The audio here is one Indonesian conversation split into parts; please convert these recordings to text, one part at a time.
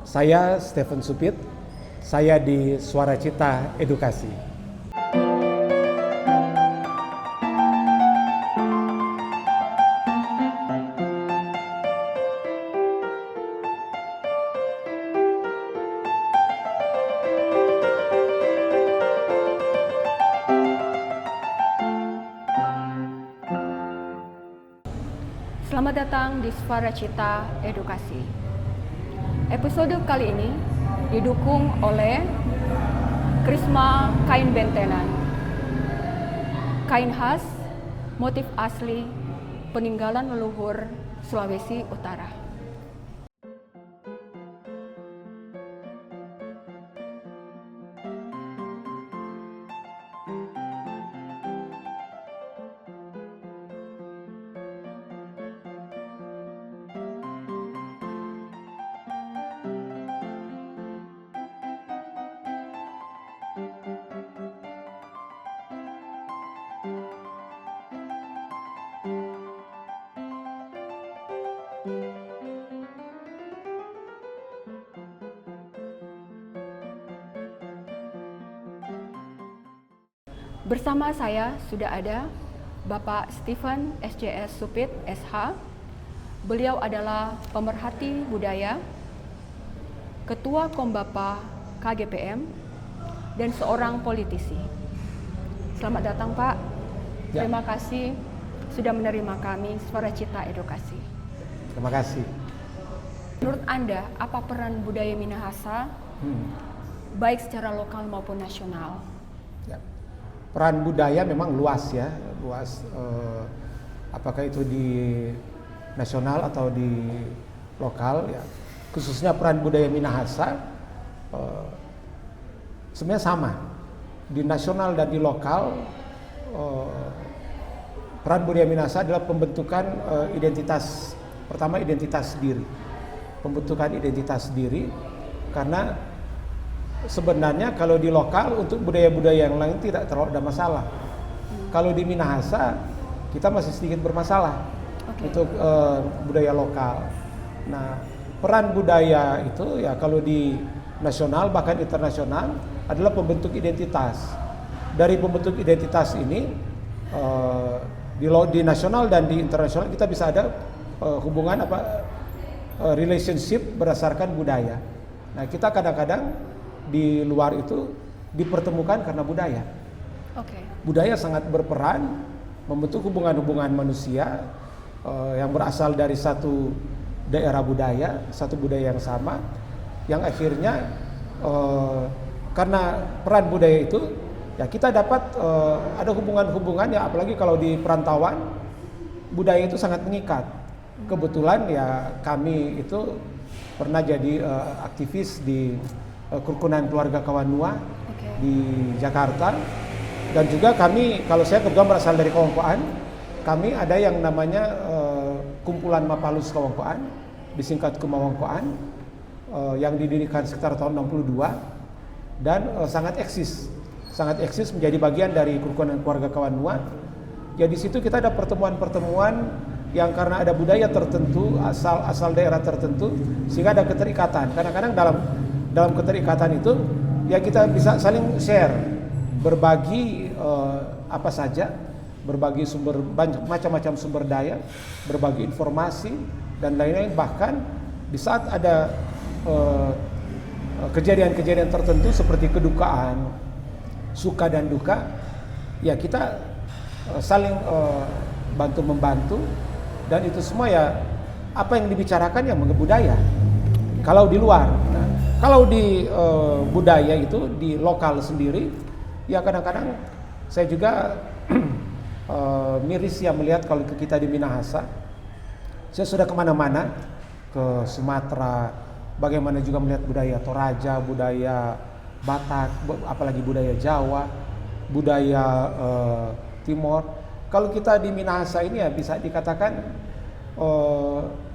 Saya Stephen Supit, saya di Suara Cita Edukasi. Selamat datang di Suara Cita Edukasi. Episode kali ini didukung oleh Krisma Kain Bentenan. Kain khas, motif asli, peninggalan leluhur Sulawesi Utara. Bersama saya sudah ada Bapak Stephen SJS Supit SH. Beliau adalah pemerhati budaya, Ketua Kombapa KGPM, dan seorang politisi. Selamat datang Pak. Ya. Terima kasih sudah menerima kami Suara Cita Edukasi. Terima kasih. Menurut Anda, apa peran budaya Minahasa baik secara lokal maupun nasional? Ya. Peran budaya memang luas ya, luas. Apakah itu di nasional atau di lokal ya. Khususnya peran budaya Minahasa sebenarnya sama di nasional dan di lokal. Peran budaya Minahasa adalah pembentukan identitas, pertama identitas diri, pembentukan identitas diri, karena sebenarnya kalau di lokal untuk budaya-budaya yang lain tidak terlalu ada masalah. Kalau di Minahasa kita masih sedikit bermasalah untuk budaya lokal. Nah, peran budaya itu ya kalau di nasional bahkan internasional adalah pembentuk identitas. Dari pembentuk identitas ini di nasional dan di internasional kita bisa ada hubungan relationship berdasarkan budaya. Nah, kita kadang-kadang di luar itu dipertemukan karena budaya. Budaya sangat berperan membentuk hubungan-hubungan manusia yang berasal dari satu daerah budaya, satu budaya yang sama, yang akhirnya karena peran budaya itu ya kita dapat ada hubungan-hubungan ya, apalagi kalau di perantauan budaya itu sangat mengikat. Kebetulan ya kami itu pernah jadi aktivis di kerukunan keluarga Kawanua di Jakarta, dan juga kami, kalau saya kebetulan berasal dari Kawangkoan, kami ada yang namanya kumpulan Mapalus Kawangkoan, disingkat Kumawangkoan, yang didirikan sekitar tahun 62 dan sangat eksis menjadi bagian dari kerukunan keluarga Kawanua. Ya di situ kita ada pertemuan-pertemuan yang karena ada budaya tertentu, asal daerah tertentu, sehingga ada keterikatan. Kadang-kadang dalam keterikatan itu ya kita bisa saling share, berbagi apa saja, berbagi macam-macam sumber daya, berbagi informasi dan lain-lain. Bahkan di saat ada kejadian-kejadian tertentu seperti kedukaan, suka dan duka, ya kita saling bantu-membantu, dan itu semua ya apa yang dibicarakan yang budaya. Kalau di luar, nah, kalau di budaya itu di lokal sendiri, ya kadang-kadang saya juga miris ya melihat kalau kita di Minahasa. Saya sudah kemana-mana, ke Sumatera, bagaimana juga melihat budaya Toraja, budaya Batak, apalagi budaya Jawa, budaya Timor. Kalau kita di Minahasa ini ya bisa dikatakan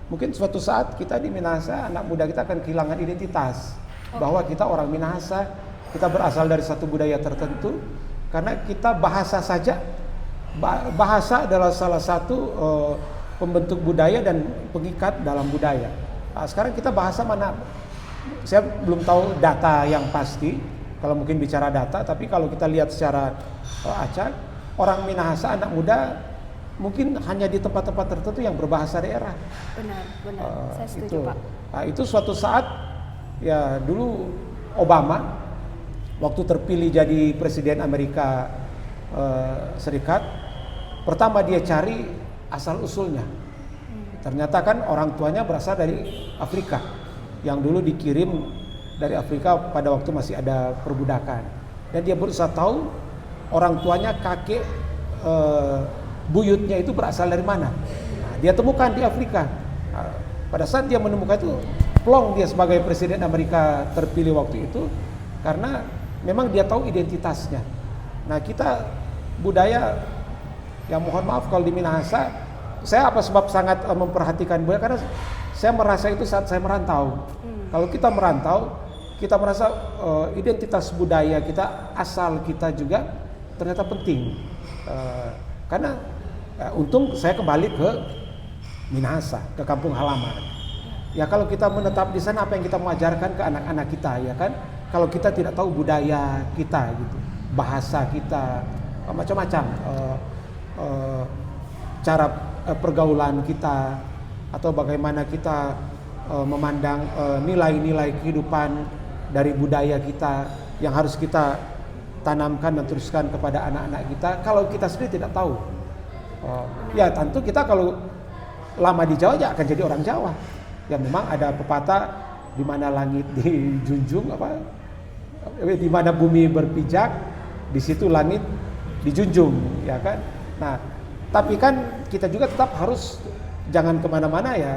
mungkin suatu saat kita di Minahasa, anak muda kita akan kehilangan identitas bahwa kita orang Minahasa, kita berasal dari satu budaya tertentu, karena kita bahasa saja, bahasa adalah salah satu pembentuk budaya dan pengikat dalam budaya. Nah, sekarang kita bahasa mana saya belum tahu data yang pasti, kalau mungkin bicara data, tapi kalau kita lihat secara acak, orang Minahasa anak muda mungkin hanya di tempat-tempat tertentu yang berbahasa daerah. Benar, saya setuju Pak. Nah, itu suatu saat ya dulu Obama waktu terpilih jadi presiden Amerika Serikat, pertama dia cari asal usulnya. Ternyata kan orang tuanya berasal dari Afrika, yang dulu dikirim dari Afrika pada waktu masih ada perbudakan. Dan dia berusaha tahu orang tuanya, kakek, buyutnya itu berasal dari mana. Nah, dia temukan di Afrika. Nah, pada saat dia menemukan itu, plong dia sebagai presiden Amerika terpilih waktu itu, karena memang dia tahu identitasnya. Nah, kita budaya, ya mohon maaf kalau di Minahasa, saya apa sebab sangat memperhatikan budaya, karena saya merasa itu saat saya merantau. Kalau kita merantau, kita merasa identitas budaya kita, asal kita juga ternyata penting. Karena untung saya kembali ke Minahasa, ke kampung halaman. Ya kalau kita menetap di sana, apa yang kita mengajarkan ke anak-anak kita, ya kan? Kalau kita tidak tahu budaya kita, gitu, bahasa kita, macam-macam, cara pergaulan kita, atau bagaimana kita memandang nilai-nilai kehidupan dari budaya kita yang harus kita tanamkan dan teruskan kepada anak-anak kita. Kalau kita sendiri tidak tahu, ya tentu kita kalau lama di Jawa ya akan jadi orang Jawa. Ya memang ada pepatah, di mana langit dijunjung, di mana bumi berpijak, di situ langit dijunjung, ya kan. Nah, tapi kan kita juga tetap harus jangan kemana-mana ya,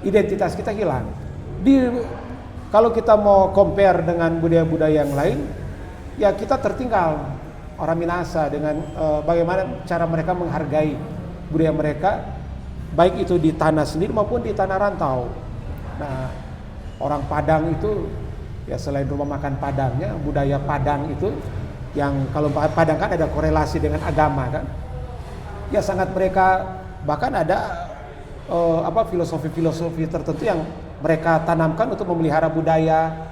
identitas kita hilang. Kalau kita mau compare dengan budaya-budaya yang lain, ya kita tertinggal orang Minahasa dengan bagaimana cara mereka menghargai budaya mereka, baik itu di tanah sendiri maupun di tanah rantau. Nah, orang Padang itu ya selain rumah makan Padangnya, budaya Padang itu yang kalau Padang kan ada korelasi dengan agama kan. Ya sangat mereka bahkan ada filosofi-filosofi tertentu yang mereka tanamkan untuk memelihara budaya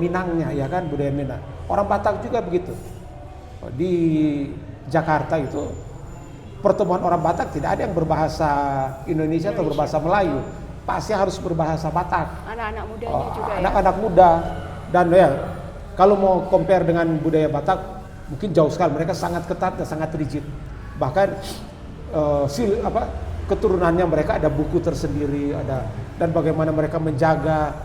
Minangnya, ya kan, budaya Minang. Orang Batak juga begitu. Di Jakarta itu pertemuan orang Batak tidak ada yang berbahasa Indonesia atau berbahasa Melayu, pasti harus berbahasa Batak. Anak-anak mudanya juga ya. Anak-anak muda, dan ya kalau mau compare dengan budaya Batak mungkin jauh sekali, mereka sangat ketat dan sangat rigid. Bahkan keturunannya mereka ada buku tersendiri, dan bagaimana mereka menjaga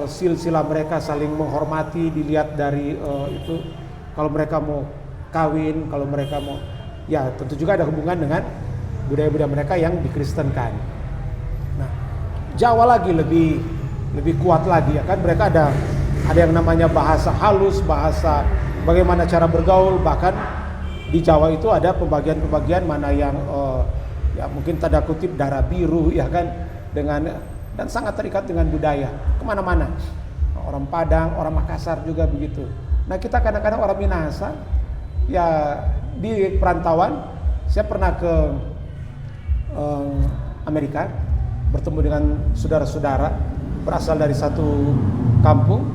silsilah mereka saling menghormati, dilihat dari itu kalau mereka mau kawin, kalau mereka mau, ya tentu juga ada hubungan dengan budaya-budaya mereka yang dikristenkan. Nah, Jawa lagi lebih kuat lagi, ya kan, mereka ada yang namanya bahasa halus, bahasa bagaimana cara bergaul. Bahkan di Jawa itu ada pembagian-pembagian mana yang ya mungkin tanda kutip darah biru, ya kan, dan sangat terikat dengan budaya kemana-mana. Orang Padang, orang Makassar juga begitu. Nah, kita kadang-kadang orang Minahasa ya di perantauan, saya pernah ke Amerika, bertemu dengan saudara-saudara berasal dari satu kampung.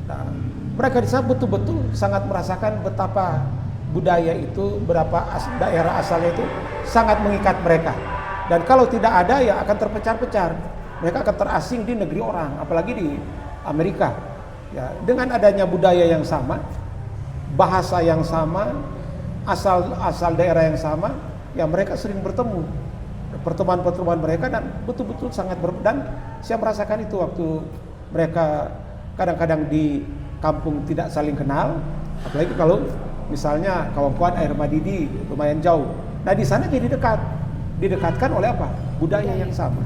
Nah, mereka di sana betul-betul sangat merasakan betapa budaya itu, berapa daerah asalnya itu sangat mengikat mereka. Dan kalau tidak ada ya akan terpecah-pecah. Mereka akan terasing di negeri orang, apalagi di Amerika. Ya, dengan adanya budaya yang sama, bahasa yang sama, asal daerah yang sama, ya mereka sering bertemu. Pertemuan-pertemuan mereka dan betul-betul sangat dan saya merasakan itu waktu mereka kadang-kadang di kampung tidak saling kenal, apalagi kalau misalnya kawan-kawan air Madidi lumayan jauh. Nah, di sana jadi didekatkan oleh apa? Budaya yang sama.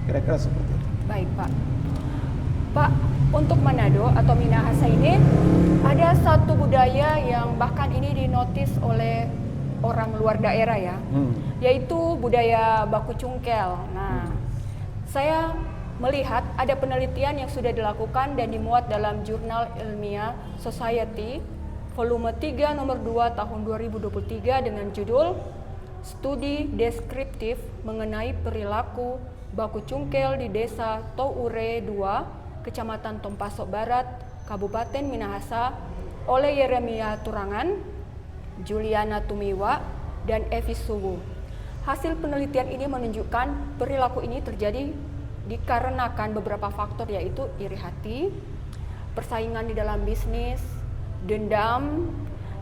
Kira-kira seperti itu. Baik, Pak. Pak, untuk Manado atau Minahasa ini ada satu budaya yang bahkan ini dinotis oleh orang luar daerah ya, yaitu budaya baku cungkel. Nah, saya melihat ada penelitian yang sudah dilakukan dan dimuat dalam jurnal ilmiah Society volume 3 nomor 2 tahun 2023 dengan judul Studi Deskriptif mengenai perilaku baku cungkel di desa Toure 2, Kecamatan Tompasok Barat, Kabupaten Minahasa oleh Yeremia Turangan, Juliana Tumiwa, dan Evi Suwu. Hasil penelitian ini menunjukkan perilaku ini terjadi dikarenakan beberapa faktor, yaitu iri hati, persaingan di dalam bisnis, dendam,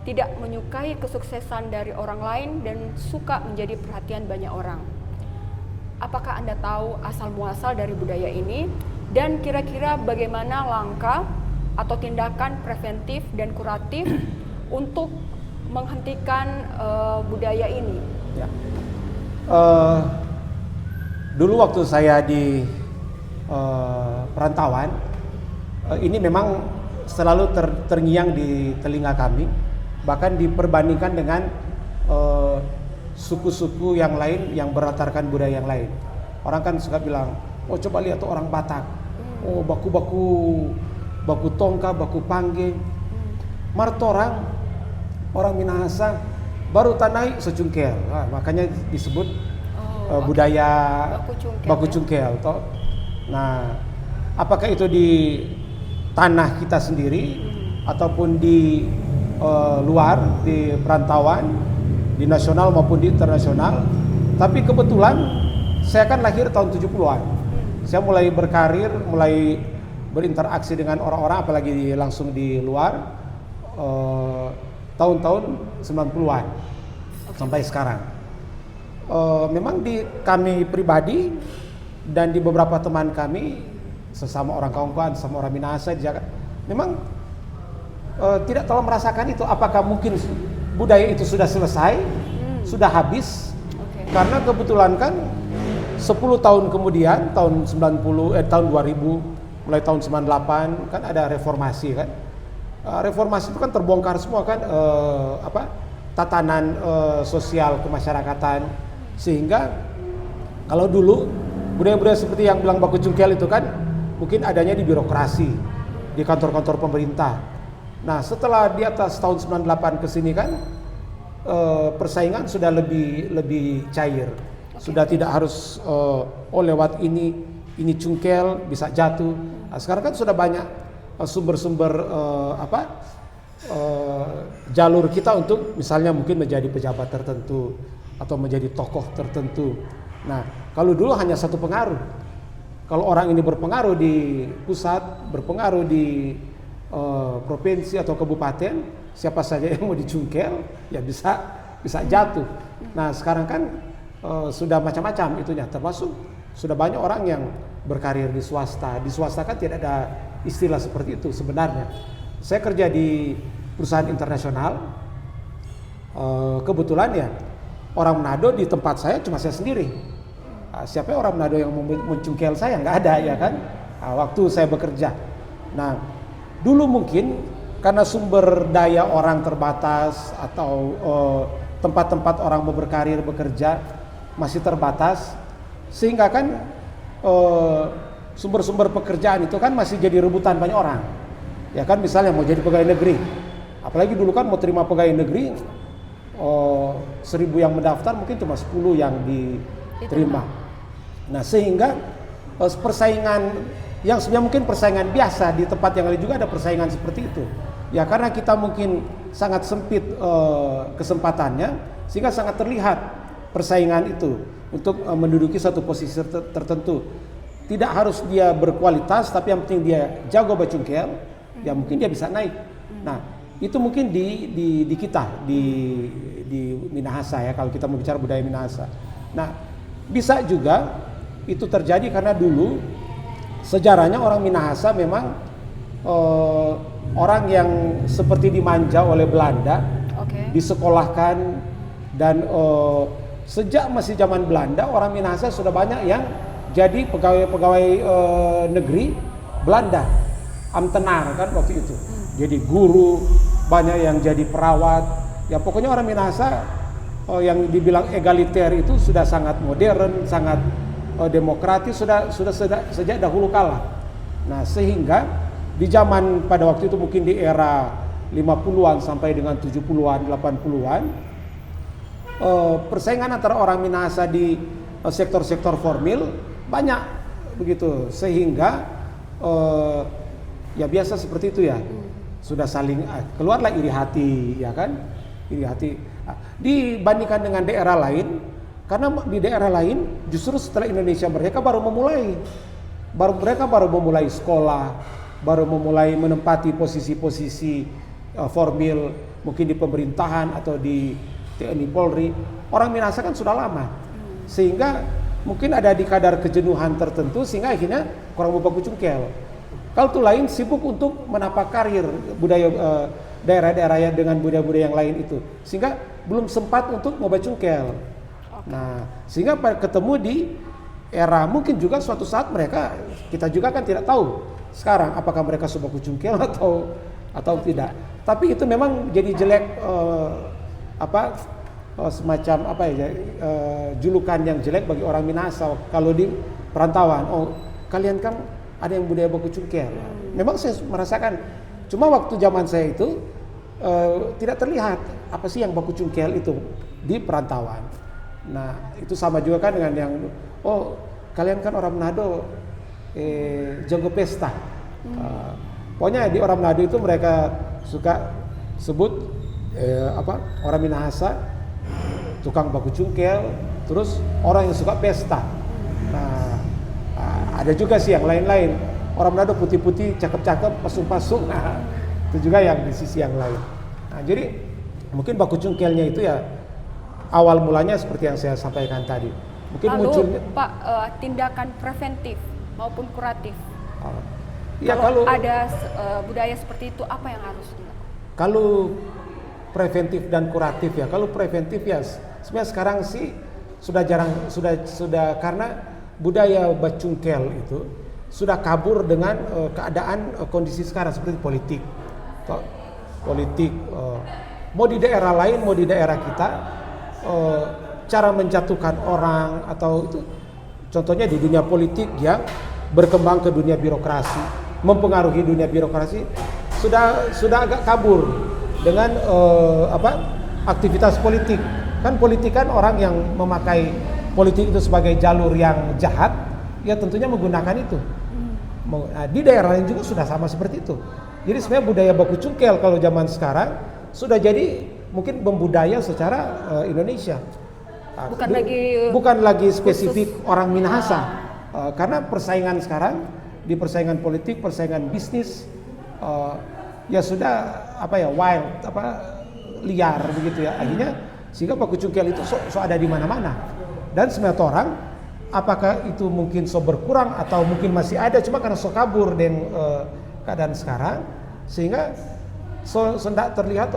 tidak menyukai kesuksesan dari orang lain, dan suka menjadi perhatian banyak orang. Apakah Anda tahu asal muasal dari budaya ini, dan kira-kira bagaimana langkah atau tindakan preventif dan kuratif untuk menghentikan budaya ini? Ya. Dulu waktu saya di perantauan, ini memang selalu terngiang di telinga kami, bahkan diperbandingkan dengan suku-suku yang lain yang berlatarkan budaya yang lain. Orang kan suka bilang, oh coba lihat tuh orang Batak, oh baku tongka, baku pangge. Martorang orang Minahasa baru tanai secungkel, makanya disebut budaya baku cungkel. Nah, apakah itu di tanah kita sendiri ataupun di luar, di perantauan, di nasional maupun di internasional. Tapi kebetulan saya kan lahir tahun 70-an. Saya mulai berkarir, mulai berinteraksi dengan orang-orang, apalagi langsung di luar, tahun-tahun 90-an sampai sekarang. Memang di kami pribadi dan di beberapa teman kami, sesama orang Kaungkuan, sesama orang Minahasa di Jakarta, memang tidak terlalu merasakan itu. Apakah mungkin budaya itu sudah selesai, sudah habis? Karena kebetulan kan 10 tahun kemudian, tahun 2000, mulai tahun 98 kan ada reformasi kan. Reformasi itu kan terbongkar semua kan, tatanan sosial kemasyarakatan, sehingga kalau dulu budaya-budaya seperti yang bilang baku cungkel itu kan mungkin adanya di birokrasi, di kantor-kantor pemerintah. Nah, setelah di atas tahun 98 ke sini kan persaingan sudah lebih cair. Sudah tidak harus lewat ini cungkel bisa jatuh. Nah, sekarang kan sudah banyak sumber-sumber jalur kita untuk misalnya mungkin menjadi pejabat tertentu atau menjadi tokoh tertentu. Nah, kalau dulu hanya satu pengaruh. Kalau orang ini berpengaruh di pusat, berpengaruh di provinsi atau kabupaten, siapa saja yang mau dicungkel ya bisa jatuh. Nah, sekarang kan sudah macam-macam itunya, termasuk sudah banyak orang yang berkarir di swasta. Di swasta kan tidak ada istilah seperti itu sebenarnya. Saya kerja di perusahaan internasional, kebetulan ya orang Manado di tempat saya cuma saya sendiri. Siapa orang Manado yang mau mencungkel saya? Nggak ada ya kan, waktu saya bekerja. Nah, dulu mungkin karena sumber daya orang terbatas atau tempat-tempat orang mau berkarir bekerja masih terbatas, sehingga kan sumber-sumber pekerjaan itu kan masih jadi rebutan banyak orang. Ya kan, misalnya mau jadi pegawai negeri, apalagi dulu kan mau terima pegawai negeri 1000 yang mendaftar mungkin cuma 10 yang diterima. Nah, sehingga persaingan yang sebenarnya mungkin persaingan biasa di tempat yang lain juga ada persaingan seperti itu. Ya karena kita mungkin sangat sempit kesempatannya, sehingga sangat terlihat persaingan itu untuk menduduki satu posisi tertentu. Tidak harus dia berkualitas, tapi yang penting dia jago bacungkel, ya mungkin dia bisa naik. Nah, itu mungkin di kita di Minahasa ya, kalau kita mau bicara budaya Minahasa. Nah, bisa juga itu terjadi karena dulu sejarahnya orang Minahasa memang orang yang seperti dimanja oleh Belanda, disekolahkan, dan sejak masih zaman Belanda orang Minahasa sudah banyak yang jadi pegawai negeri Belanda, ambtenar kan waktu itu. Jadi guru, banyak yang jadi perawat. Ya pokoknya orang Minahasa yang dibilang egaliter itu sudah sangat modern, sangat demokratis sudah sejak dahulu kala. Nah, sehingga di zaman pada waktu itu mungkin di era 50-an sampai dengan 70-an, 80-an, persaingan antara orang Minahasa di sektor-sektor formal banyak begitu, sehingga ya biasa seperti itu ya, sudah saling keluarlah iri hati, ya kan, iri hati. Dibandingkan dengan daerah lain, karena di daerah lain justru setelah Indonesia mereka baru memulai sekolah, baru memulai menempati posisi-posisi formil, mungkin di pemerintahan atau di TNI Polri. Orang Minahasa kan sudah lama, sehingga mungkin ada di kadar kejenuhan tertentu sehingga akhirnya kurang mau baku cungkel. Kalau tuh lain sibuk untuk menapak karir budaya daerah-daerah dengan budaya-budaya yang lain itu, sehingga belum sempat untuk mau bacungkel. Nah, sehingga ketemu di era mungkin juga suatu saat mereka, kita juga kan tidak tahu sekarang apakah mereka sudah kucungkel atau tidak. Tapi itu memang jadi jelek semacam julukan yang jelek bagi orang Minahasa kalau di perantauan. Oh, kalian kan ada yang budaya baku cungkel. Memang saya merasakan, cuma waktu zaman saya itu tidak terlihat apa sih yang baku cungkel itu di perantauan. Nah, itu sama juga kan dengan yang kalian kan orang Manado jago pesta. Pokoknya di orang Manado itu mereka suka sebut orang Minahasa tukang baku cungkel, terus orang yang suka pesta. Nah, ada juga sih yang lain-lain. Orang Manado putih-putih, cakep-cakep, pasung-pasung. Nah, itu juga yang di sisi yang lain. Nah, jadi mungkin baku cungkelnya itu ya awal mulanya seperti yang saya sampaikan tadi. Mungkin lalu munculnya, Pak, tindakan preventif maupun kuratif. Ya, kalau ada budaya seperti itu, apa yang harus dilakukan? Kalau preventif dan kuratif ya, kalau preventif ya sebenarnya sekarang sih sudah jarang, sudah karena budaya bacungkel itu sudah kabur dengan keadaan kondisi sekarang seperti politik. Mau di daerah lain, mau di daerah kita, cara menjatuhkan orang atau itu, contohnya di dunia politik yang berkembang ke dunia birokrasi, mempengaruhi dunia birokrasi, sudah agak kabur dengan aktivitas politik. Kan politik kan orang yang memakai politik itu sebagai jalur yang jahat, ya tentunya menggunakan itu. Nah, di daerah lain juga sudah sama seperti itu. Jadi sebenarnya budaya baku cungkel kalau zaman sekarang sudah jadi mungkin membudaya secara Indonesia. Bukan lagi spesifik khusus orang Minahasa. Karena persaingan sekarang, di persaingan politik, persaingan bisnis, ya sudah wild, liar begitu ya. Akhirnya sehingga baku cungkel itu so ada di mana-mana. Dan sebenarnya orang, apakah itu mungkin berkurang atau mungkin masih ada, cuma karena kabur dengan keadaan sekarang, sehingga tidak terlihat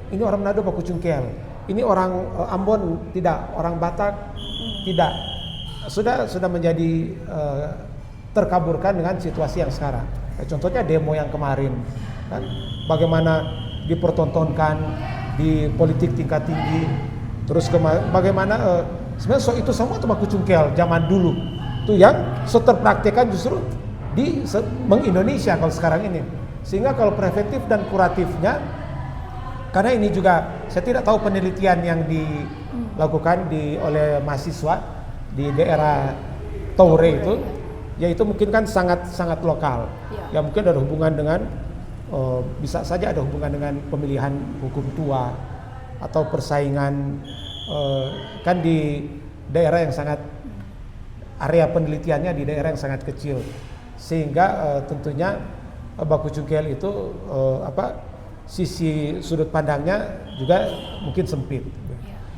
ini orang Manado baku cungkel, ini orang Ambon tidak, orang Batak tidak, sudah menjadi terkaburkan dengan situasi yang sekarang. Contohnya demo yang kemarin, kan, bagaimana dipertontonkan di politik tingkat tinggi, terus bagaimana sebenarnya itu semua itu baku cungkel zaman dulu, itu yang terpraktekkan justru di Indonesia kalau sekarang ini. Sehingga kalau preventif dan kuratifnya, karena ini juga saya tidak tahu penelitian yang dilakukan oleh mahasiswa di daerah Toure itu, yaitu mungkin kan sangat lokal. Ya mungkin ada hubungan dengan bisa saja ada hubungan dengan pemilihan hukum tua atau persaingan, kan di daerah yang sangat, area penelitiannya di daerah yang sangat kecil, sehingga tentunya baku cungkel itu sisi sudut pandangnya juga mungkin sempit.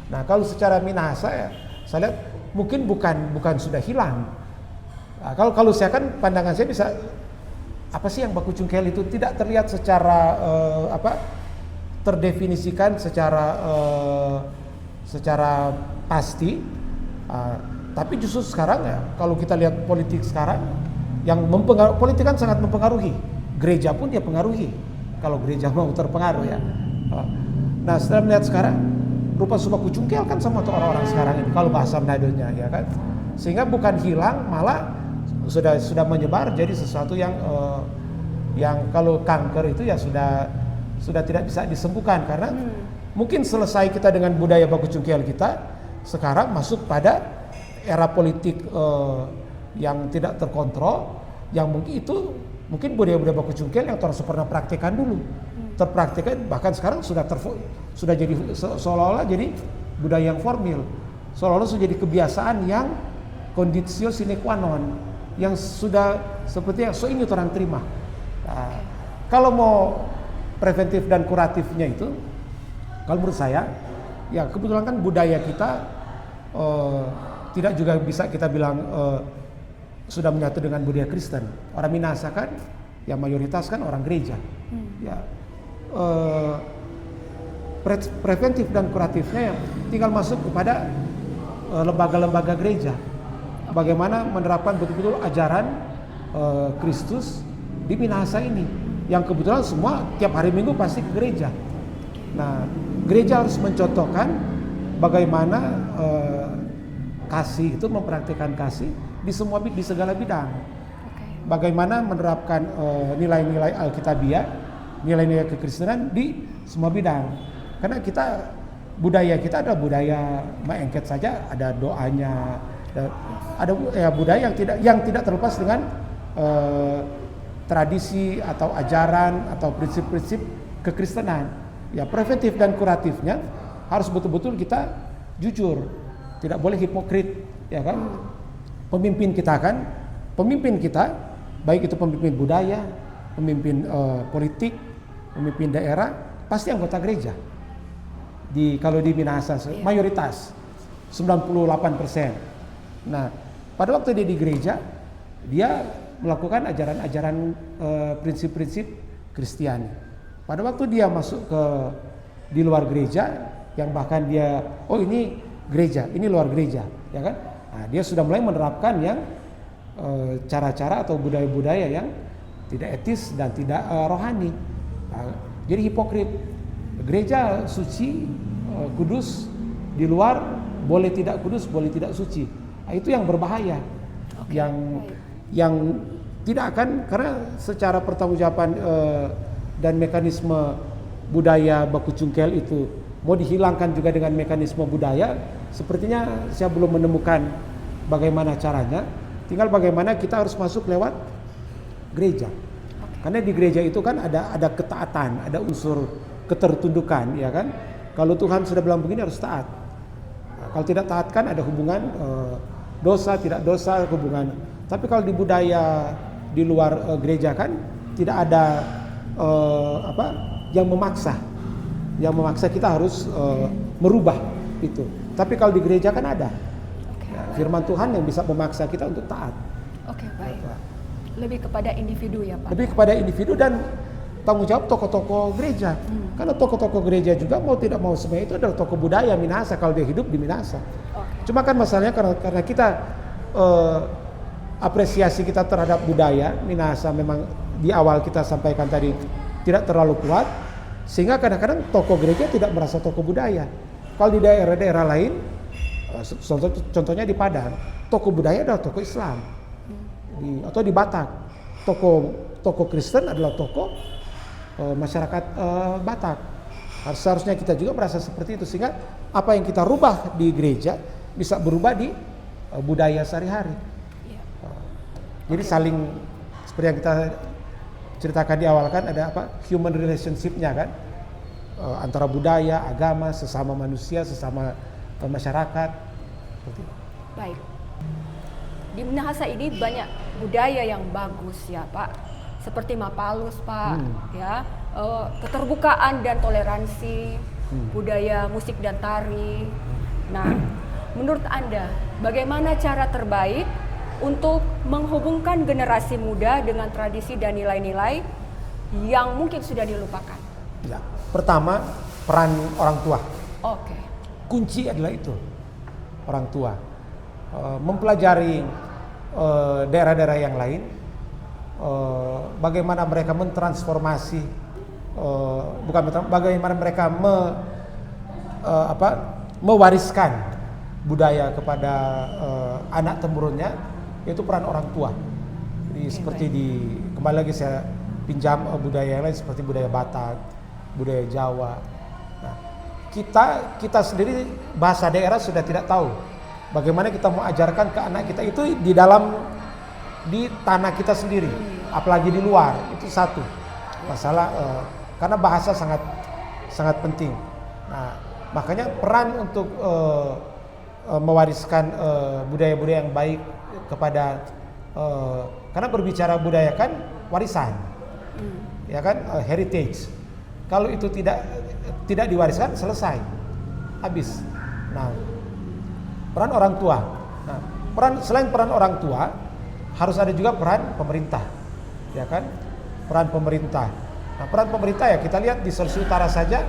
Nah, kalau secara Minahasa ya, saya lihat mungkin bukan sudah hilang. Nah, kalau saya kan pandangan saya bisa, apa sih yang baku cungkel itu tidak terlihat secara terdefinisikan secara pasti, tapi justru sekarang ya, kalau kita lihat politik sekarang yang politik kan sangat mempengaruhi, gereja pun dia pengaruhi kalau gereja mau terpengaruh ya. Nah, setelah melihat sekarang rupa baku cungkel kan sama tuh orang-orang sekarang ini kalau bahasa Manadonya ya kan, sehingga bukan hilang, malah sudah menyebar jadi sesuatu yang kalau kanker itu ya sudah tidak bisa disembuhkan, karena mungkin selesai kita dengan budaya baku cungkel kita, sekarang masuk pada era politik yang tidak terkontrol, yang mungkin itu mungkin budaya-budaya baku cungkil yang orang pernah praktekkan dulu, terpraktekkan bahkan sekarang sudah jadi seolah-olah jadi budaya yang formal, seolah-olah sudah jadi kebiasaan yang conditio sine qua non, yang sudah seperti yang so ini orang terima. Nah, kalau mau preventif dan kuratifnya itu, kalau menurut saya, ya kebetulan kan budaya kita tidak juga bisa kita bilang sudah menyatu dengan budaya Kristen. Orang Minahasa kan, yang mayoritas kan orang gereja. Ya, preventif dan kuratifnya yang tinggal masuk kepada lembaga-lembaga gereja. Bagaimana menerapkan betul-betul ajaran Kristus di Minahasa ini, yang kebetulan semua tiap hari Minggu pasti ke gereja. Nah, gereja harus mencontohkan bagaimana kasih itu, mempraktikkan kasih di segala bidang. Bagaimana menerapkan nilai-nilai Alkitabiah, nilai-nilai kekristenan di semua bidang. Karena budaya kita adalah budaya mengengket saja, ada doanya, ada budaya yang tidak terlepas dengan tradisi atau ajaran atau prinsip-prinsip kekristenan. Ya, preventif dan kuratifnya harus betul-betul kita jujur, tidak boleh hipokrit, ya kan? Pemimpin kita, baik itu pemimpin budaya, pemimpin politik, pemimpin daerah, pasti anggota gereja. Kalau di Minahasa mayoritas 98%. Nah, pada waktu dia di gereja, dia melakukan ajaran-ajaran prinsip-prinsip Kristiani. Pada waktu dia masuk di luar gereja, yang bahkan dia, oh ini gereja, ini luar gereja, ya kan? Nah, dia sudah mulai menerapkan yang cara-cara atau budaya-budaya yang tidak etis dan tidak rohani. Nah, jadi hipokrit. Gereja suci, kudus, di luar boleh tidak kudus, boleh tidak suci. Nah, itu yang berbahaya. Yang tidak akan, karena secara pertanggungjawaban dan mekanisme budaya baku cungkel itu mau dihilangkan juga dengan mekanisme budaya, sepertinya saya belum menemukan bagaimana caranya. Tinggal bagaimana kita harus masuk lewat gereja. Karena di gereja itu kan ada ketaatan, ada unsur ketertundukan, ya kan? Kalau Tuhan sudah bilang begini harus taat. Nah, kalau tidak taat kan ada hubungan dosa, tidak dosa, hubungan. Tapi kalau di budaya di luar gereja kan tidak ada yang memaksa. Yang memaksa kita harus merubah itu. Tapi kalau di gereja kan ada firman Tuhan yang bisa memaksa kita untuk taat. Oke, baik. Lebih kepada individu ya Pak? Lebih kepada individu dan tanggung jawab tokoh-tokoh gereja. Karena tokoh-tokoh gereja juga mau tidak mau semuanya itu adalah tokoh budaya Minahasa kalau dia hidup di Minahasa. Cuma kan masalahnya karena kita apresiasi kita terhadap budaya Minahasa memang di awal kita sampaikan tadi tidak terlalu kuat, sehingga kadang-kadang tokoh gereja tidak merasa tokoh budaya. Kalau di daerah-daerah lain, contohnya di Padang, tokoh budaya adalah tokoh Islam, atau di Batak, tokoh Kristen adalah tokoh masyarakat Batak. Seharusnya kita juga merasa seperti itu, sehingga apa yang kita rubah di gereja bisa berubah di budaya sehari-hari. Jadi saling, seperti yang kita ceritakan di awal kan, ada human relationship-nya kan, antara budaya, agama, sesama manusia, sesama masyarakat. Baik. Di Minahasa ini banyak budaya yang bagus ya Pak, seperti Mapalus Pak, ya, keterbukaan dan toleransi, budaya musik dan tari. Nah, menurut Anda, bagaimana cara terbaik untuk menghubungkan generasi muda dengan tradisi dan nilai-nilai yang mungkin sudah dilupakan? Ya, pertama peran orang tua. Kunci adalah itu, orang tua. Mempelajari daerah-daerah yang lain, bagaimana mereka mentransformasi, bagaimana mereka mewariskan budaya kepada anak temurunnya, yaitu peran orang tua. Jadi seperti kembali lagi saya pinjam budaya yang lain seperti budaya Batak, budaya Jawa. Nah, kita sendiri bahasa daerah sudah tidak tahu. Bagaimana kita mau ajarkan ke anak kita itu di dalam di tanah kita sendiri, apalagi di luar. Itu satu masalah, karena bahasa sangat sangat penting. Nah, makanya peran untuk mewariskan budaya-budaya yang baik kepada, karena berbicara budaya kan warisan, ya kan, heritage. Kalau itu tidak diwariskan, selesai, habis. Nah, peran orang tua. Nah, selain peran orang tua, harus ada juga peran pemerintah, ya kan? Peran pemerintah. Nah, peran pemerintah ya kita lihat di Sulawesi Utara saja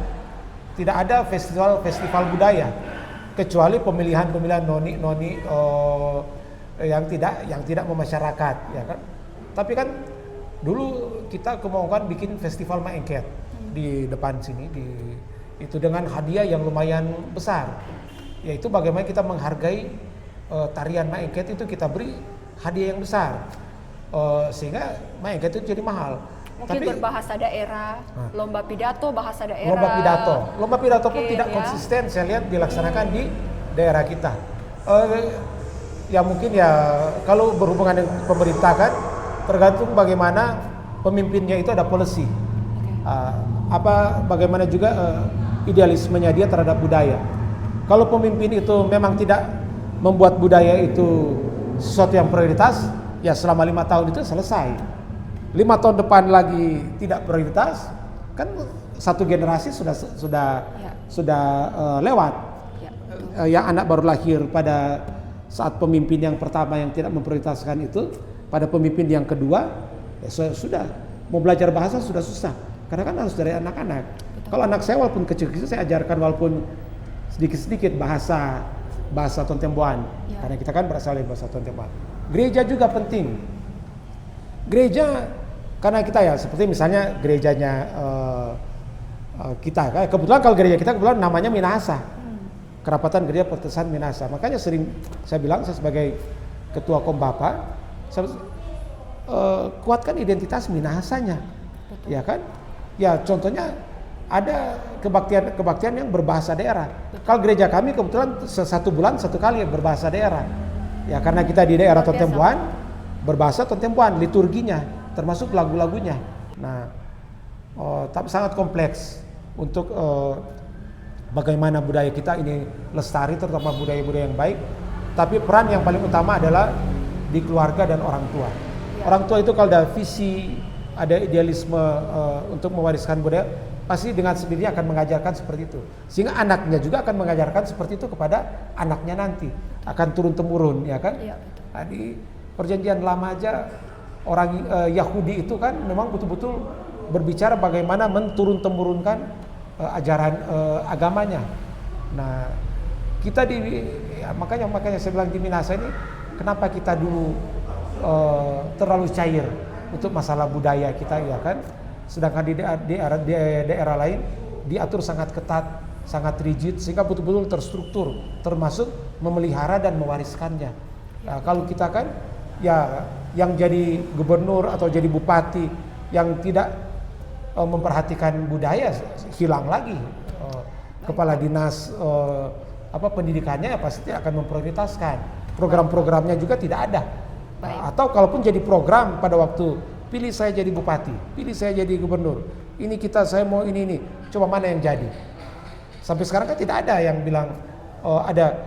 tidak ada festival budaya, kecuali pemilihan noni yang tidak memasyarakat, ya kan? Tapi kan dulu kita kemauan bikin festival Maengket di depan sini, itu dengan hadiah yang lumayan besar, yaitu bagaimana kita menghargai tarian Maengket itu, kita beri hadiah yang besar, sehingga Maengket itu jadi mahal. Mungkin tapi berbahasa daerah, lomba pidato bahasa daerah. Lomba pidato pun tidak konsisten, saya lihat dilaksanakan di daerah kita. Ya mungkin ya kalau berhubungan dengan pemerintah kan tergantung bagaimana pemimpinnya itu ada policy. Bagaimana juga idealismenya dia terhadap budaya. Kalau pemimpin itu memang tidak membuat budaya itu sesuatu yang prioritas, ya selama 5 tahun itu selesai. 5 tahun depan lagi tidak prioritas, kan satu generasi sudah lewat. Yang anak baru lahir pada saat pemimpin yang pertama yang tidak memprioritaskan itu, pada pemimpin yang kedua ya sudah mau belajar bahasa sudah susah, karena kan harus dari anak-anak. Kalau anak saya walaupun kecil-kecil saya ajarkan walaupun sedikit-sedikit bahasa Tontembuan, karena kita kan berasal dari bahasa Tontembuan. Gereja juga penting. Gereja karena kita ya seperti misalnya gerejanya kita, kebetulan kalau gereja kita kebetulan namanya Minahasa, Kerapatan Gereja Protestantan Minahasa. Makanya sering saya bilang, saya sebagai ketua Kombapa, saya kuatkan identitas Minahasanya, ya kan? Ya contohnya ada kebaktian yang berbahasa daerah. Kalau gereja kami kebetulan 1 bulan 1 kali berbahasa daerah. Ya karena kita di daerah Tontembuan, berbahasa Tontembuan, liturginya termasuk lagu-lagunya. Nah, tapi sangat kompleks untuk bagaimana budaya kita ini lestari, terutama budaya-budaya yang baik. Tapi peran yang paling utama adalah di keluarga dan orang tua. Orang tua itu kalau ada visi, ada idealisme untuk mewariskan budaya, pasti dengan sendirinya akan mengajarkan seperti itu. Sehingga anaknya juga akan mengajarkan seperti itu kepada anaknya nanti, akan turun-temurun, ya kan? Iya, nah, di Perjanjian Lama aja orang Yahudi itu kan memang betul-betul berbicara bagaimana menturun-temurunkan ajaran agamanya. Nah, kita makanya saya bilang di Minahasa ini kenapa kita dulu terlalu cair untuk masalah budaya kita, ya kan? Sedangkan di daerah lain diatur sangat ketat, sangat rigid, sehingga betul-betul terstruktur, termasuk memelihara dan mewariskannya. Nah, kalau kita kan ya yang jadi gubernur atau jadi bupati yang tidak memperhatikan budaya, hilang lagi. Kepala dinas pendidikannya pasti akan memprioritaskan, program-programnya juga tidak ada. Atau kalaupun jadi program pada waktu pilih saya jadi bupati, pilih saya jadi gubernur, saya mau ini, coba mana yang jadi. Sampai sekarang kan tidak ada yang bilang ada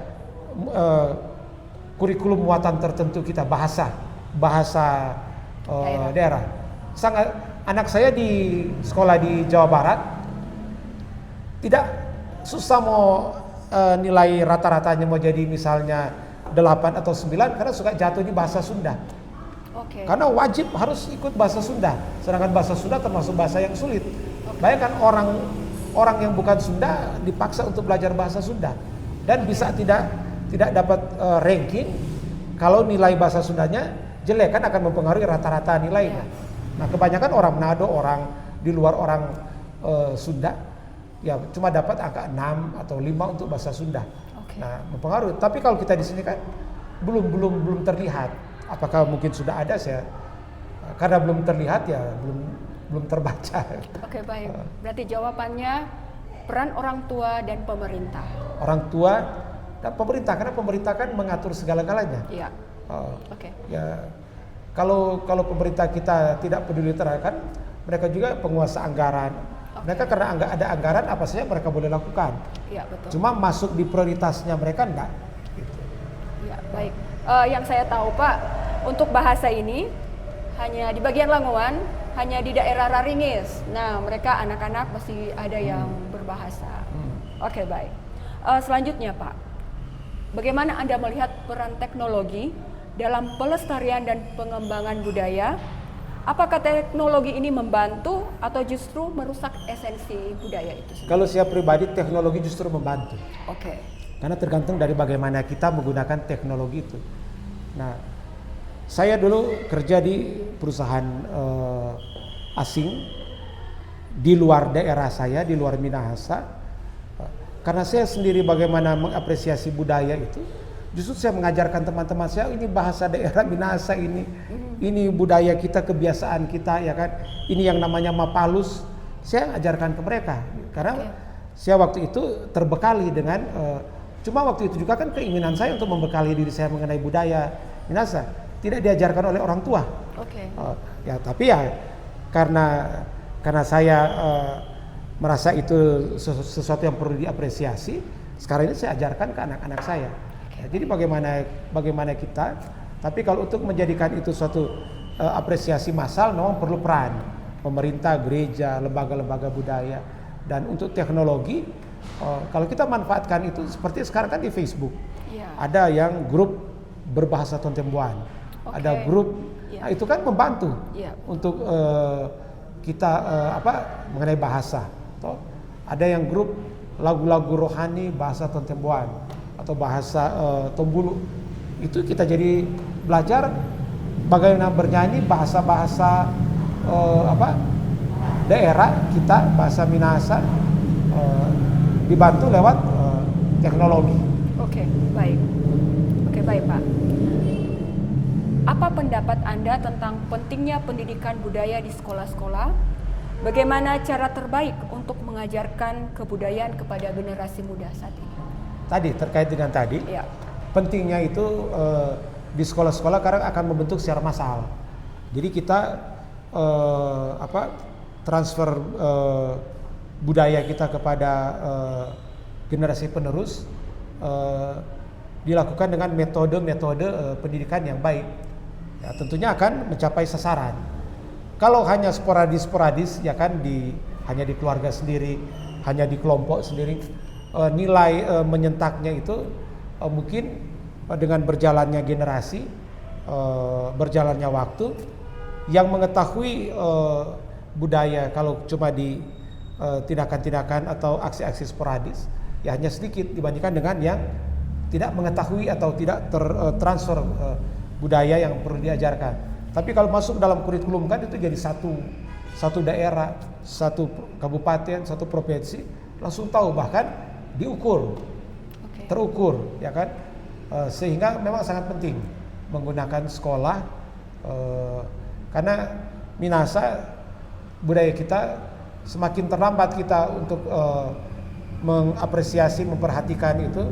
kurikulum muatan tertentu kita bahasa daerah. Anak saya di sekolah di Jawa Barat tidak susah mau nilai rata-ratanya mau jadi misalnya 8 atau 9 karena suka jatuh di bahasa Sunda. Karena wajib harus ikut bahasa Sunda, sedangkan bahasa Sunda termasuk bahasa yang sulit. Bayangkan orang yang bukan Sunda dipaksa untuk belajar bahasa Sunda dan bisa tidak dapat ranking kalau nilai bahasa Sundanya jelek, kan akan mempengaruhi rata-rata nilainya. Nah, kebanyakan orang Manado, orang di luar orang Sunda ya cuma dapat angka 6 atau 5 untuk bahasa Sunda. Nah, mempengaruhi. Tapi kalau kita di sini kan belum terlihat. Apakah mungkin sudah ada, karena belum terlihat ya belum terbaca. Oke, baik. Berarti jawabannya peran orang tua dan pemerintah. Orang tua dan pemerintah, karena pemerintah kan mengatur segala-galanya. Iya. Ya kalau pemerintah kita tidak peduli terhadap, mereka juga penguasa anggaran. Mereka karena ada anggaran apa saja mereka boleh lakukan. Iya, betul. Cuma masuk di prioritasnya mereka enggak. Gitu. Ya, baik. Yang saya tahu Pak, untuk bahasa ini hanya di bagian Langowan, hanya di daerah Raringis. Nah, mereka anak-anak masih ada yang berbahasa. Oke, baik. Selanjutnya Pak, bagaimana Anda melihat peran teknologi dalam pelestarian dan pengembangan budaya? Apakah teknologi ini membantu atau justru merusak esensi budaya itu sendiri? Kalau saya pribadi, teknologi justru membantu. Oke. Karena tergantung dari bagaimana kita menggunakan teknologi itu. Nah, saya dulu kerja di perusahaan asing di luar daerah saya, di luar Minahasa. Karena saya sendiri bagaimana mengapresiasi budaya itu, justru saya mengajarkan teman-teman saya, ini bahasa daerah Minahasa ini budaya kita, kebiasaan kita, ya kan. Ini yang namanya Mapalus, saya ajarkan ke mereka. Karena saya waktu itu terbekali dengan cuma waktu itu juga kan keinginan saya untuk membekali diri saya mengenai budaya Minahasa, tidak diajarkan oleh orang tua. Ya, tapi ya karena saya merasa itu sesuatu yang perlu diapresiasi, sekarang ini saya ajarkan ke anak-anak saya. Ya, jadi bagaimana kita, tapi kalau untuk menjadikan itu suatu apresiasi massal, memang perlu peran pemerintah, gereja, lembaga-lembaga budaya. Dan untuk teknologi, kalau kita manfaatkan itu seperti sekarang kan di Facebook, ada yang grup berbahasa Tontembuan, ada grup, nah itu kan membantu untuk kita mengenai bahasa. Ada yang grup lagu-lagu rohani bahasa Tontembuan atau bahasa Tombulu. Itu kita jadi belajar bagaimana bernyanyi bahasa-bahasa daerah kita, bahasa Minahasa, dibantu lewat teknologi. Oke, baik Pak. Apa pendapat Anda tentang pentingnya pendidikan budaya di sekolah-sekolah? Bagaimana cara terbaik untuk mengajarkan kebudayaan kepada generasi muda saat ini? Tadi terkait dengan pentingnya itu di sekolah-sekolah karena akan membentuk secara massal. Jadi kita transfer budaya kita kepada generasi penerus dilakukan dengan metode-metode pendidikan yang baik. Ya, tentunya akan mencapai sasaran. Kalau hanya sporadis ya kan hanya di keluarga sendiri, hanya di kelompok sendiri, nilai menyentaknya itu mungkin dengan berjalannya generasi, berjalannya waktu, yang mengetahui budaya kalau cuma di tindakan-tindakan atau aksi-aksi sporadis, ya hanya sedikit dibandingkan dengan yang tidak mengetahui atau tidak tertransfer budaya yang perlu diajarkan. Tapi kalau masuk dalam kurikulum kan itu jadi satu daerah, satu kabupaten, satu provinsi, langsung tahu, bahkan diukur, terukur, ya kan, sehingga memang sangat penting menggunakan sekolah, karena Minahasa budaya kita semakin terlambat kita untuk mengapresiasi, memperhatikan itu,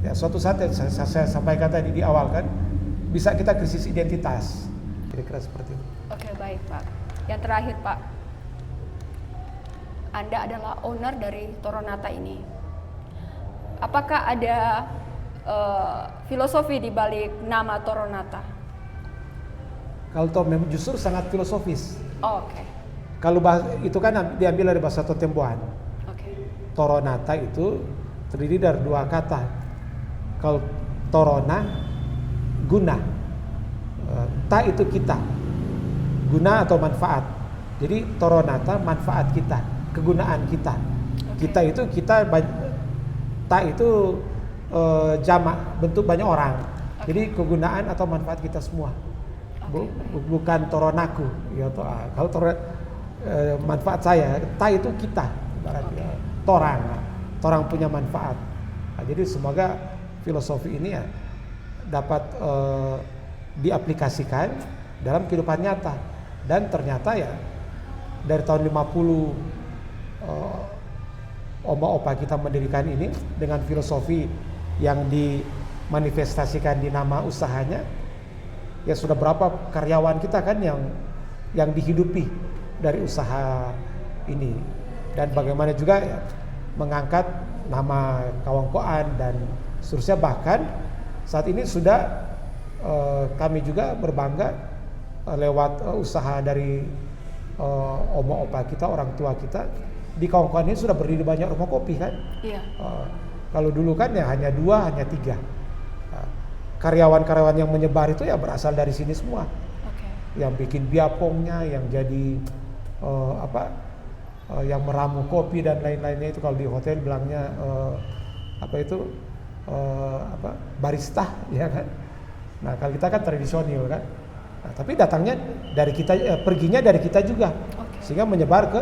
ya suatu saat yang saya sampaikan tadi di awal kan, bisa kita krisis identitas. Kira-kira seperti itu. Oke, baik Pak. Yang terakhir Pak, Anda adalah owner dari Toronata ini. Apakah ada filosofi di balik nama Toronata? Kalau memang justru sangat filosofis. Oke. Kalau itu kan diambil dari bahasa Totembuan. Toronata itu terdiri dari dua kata. Kalau Torona, guna. Ta itu kita, guna atau manfaat. Jadi Toronata manfaat kita, kegunaan kita. Kita itu ta itu jamak, bentuk banyak orang. Jadi kegunaan atau manfaat kita semua. Bukan Toronaku. Ya, kalau manfaat saya, ta itu kita. Torang punya manfaat. Nah, jadi semoga filosofi ini ya dapat diaplikasikan dalam kehidupan nyata. Dan ternyata ya dari tahun 50 oma opa kita mendirikan ini dengan filosofi yang dimanifestasikan di nama usahanya, ya sudah berapa karyawan kita kan yang dihidupi dari usaha ini, dan bagaimana juga ya, mengangkat nama Kawangkoan dan seterusnya. Bahkan saat ini sudah kami juga berbangga lewat usaha dari oma opa kita, orang tua kita di Kawangkoan ini sudah berdiri banyak rumah kopi kan. Iya. Kalau dulu kan ya hanya 2, hanya 3. Karyawan-karyawan yang menyebar itu ya berasal dari sini semua. Yang bikin biapongnya, yang jadi yang meramu kopi dan lain-lainnya, itu kalau di hotel bilangnya barista ya kan. Nah kalau kita kan tradisional kan. Nah, tapi datangnya dari kita, perginya dari kita juga, sehingga menyebar ke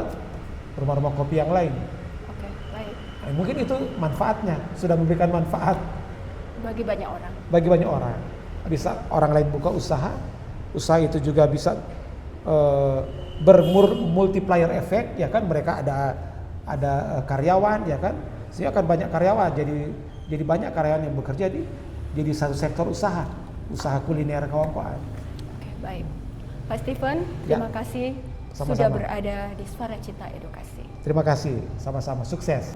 rumah-rumah kopi yang lain. Baik. Mungkin itu manfaatnya, sudah memberikan manfaat Bagi banyak orang. bagi banyak orang. Bisa orang lain buka usaha itu juga bisa bermultiplier efek ya kan. Mereka ada karyawan ya kan, sehingga akan banyak karyawan, jadi banyak karyawan yang bekerja jadi satu sektor usaha kuliner Kawangkoan. Baik, Pak Stephen, terima kasih Sama-sama. sudah berada di Suara Cinta Edukasi. Terima kasih, sama-sama, sukses.